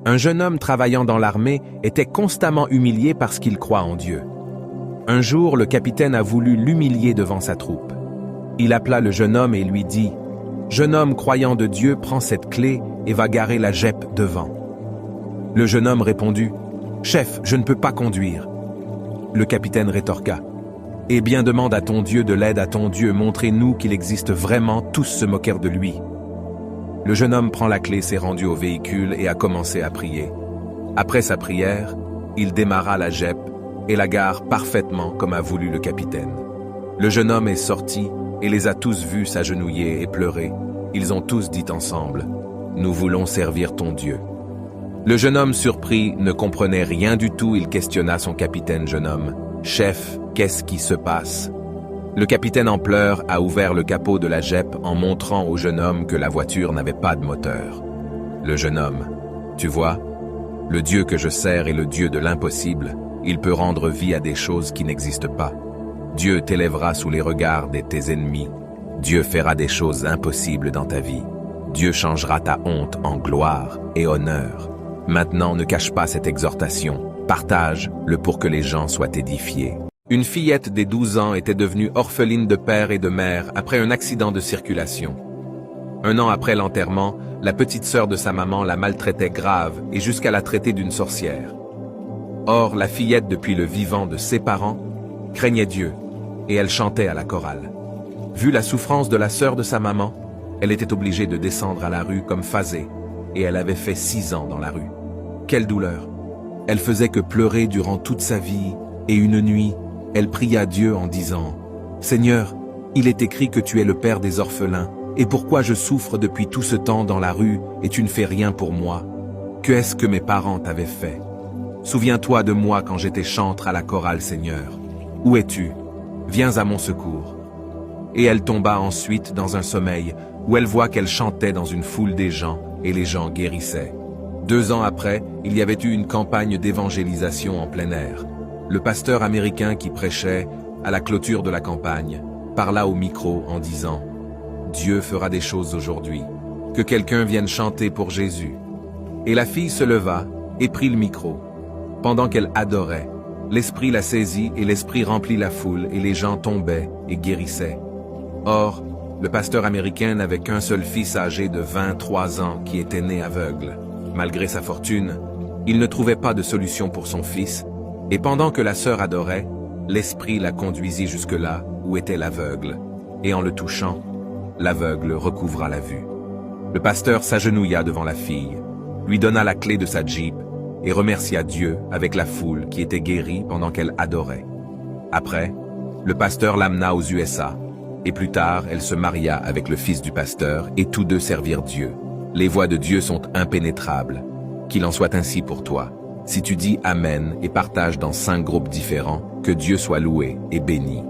Un jeune homme travaillant dans l'armée était constamment humilié parce qu'il croit en Dieu. Un jour, le capitaine a voulu l'humilier devant sa troupe. Il appela le jeune homme et lui dit « Jeune homme croyant de Dieu, prends cette clé et va garer la Jeep devant. » Le jeune homme répondit « Chef, je ne peux pas conduire. » Le capitaine rétorqua « Eh bien, demande à ton Dieu de l'aide à ton Dieu, montrez-nous qu'il existe vraiment. » Tous se moquèrent de lui. Le jeune homme prend la clé, s'est rendu au véhicule et a commencé à prier. Après sa prière, il démarra la Jeep et la gare parfaitement comme a voulu le capitaine. Le jeune homme est sorti et les a tous vus s'agenouiller et pleurer. Ils ont tous dit ensemble « Nous voulons servir ton Dieu. » Le jeune homme surpris ne comprenait rien du tout. Il questionna son capitaine. « Jeune homme, chef, qu'est-ce qui se passe ?» Le capitaine en pleurs a ouvert le capot de la Jeep en montrant au jeune homme que la voiture n'avait pas de moteur. Le jeune homme, « Tu vois, le Dieu que je sers est le Dieu de l'impossible. Il peut rendre vie à des choses qui n'existent pas. Dieu t'élèvera sous les regards de tes ennemis. Dieu fera des choses impossibles dans ta vie. Dieu changera ta honte en gloire et honneur. Maintenant, ne cache pas cette exhortation. Partage-le pour que les gens soient édifiés. » Une fillette des 12 ans était devenue orpheline de père et de mère après un accident de circulation. Un an après l'enterrement, la petite sœur de sa maman la maltraitait grave et jusqu'à la traiter d'une sorcière. Or, la fillette, depuis le vivant de ses parents, craignait Dieu et elle chantait à la chorale. Vu la souffrance de la sœur de sa maman, elle était obligée de descendre à la rue comme Phasée et elle avait fait 6 ans dans la rue. Quelle douleur! Elle faisait que pleurer durant toute sa vie et une nuit, elle pria Dieu en disant « Seigneur, il est écrit que tu es le père des orphelins, et pourquoi je souffre depuis tout ce temps dans la rue et tu ne fais rien pour moi? Que est-ce que mes parents t'avaient fait? Souviens-toi de moi quand j'étais chantre à la chorale, Seigneur. Où es-tu? Viens à mon secours. » Et elle tomba ensuite dans un sommeil où elle voit qu'elle chantait dans une foule des gens et les gens guérissaient. 2 ans après, il y avait eu une campagne d'évangélisation en plein air. Le pasteur américain qui prêchait à la clôture de la campagne parla au micro en disant « Dieu fera des choses aujourd'hui, que quelqu'un vienne chanter pour Jésus. » Et la fille se leva et prit le micro. Pendant qu'elle adorait, l'Esprit la saisit et l'Esprit remplit la foule et les gens tombaient et guérissaient. Or, le pasteur américain n'avait qu'un seul fils âgé de 23 ans qui était né aveugle. Malgré sa fortune, il ne trouvait pas de solution pour son fils. Et pendant que la sœur adorait, l'Esprit la conduisit jusque-là où était l'aveugle, et en le touchant, l'aveugle recouvra la vue. Le pasteur s'agenouilla devant la fille, lui donna la clé de sa Jeep et remercia Dieu avec la foule qui était guérie pendant qu'elle adorait. Après, le pasteur l'amena aux USA, et plus tard, elle se maria avec le fils du pasteur et tous deux servirent Dieu. Les voies de Dieu sont impénétrables. Qu'il en soit ainsi pour toi. Si tu dis Amen et partages dans 5 groupes différents, que Dieu soit loué et béni.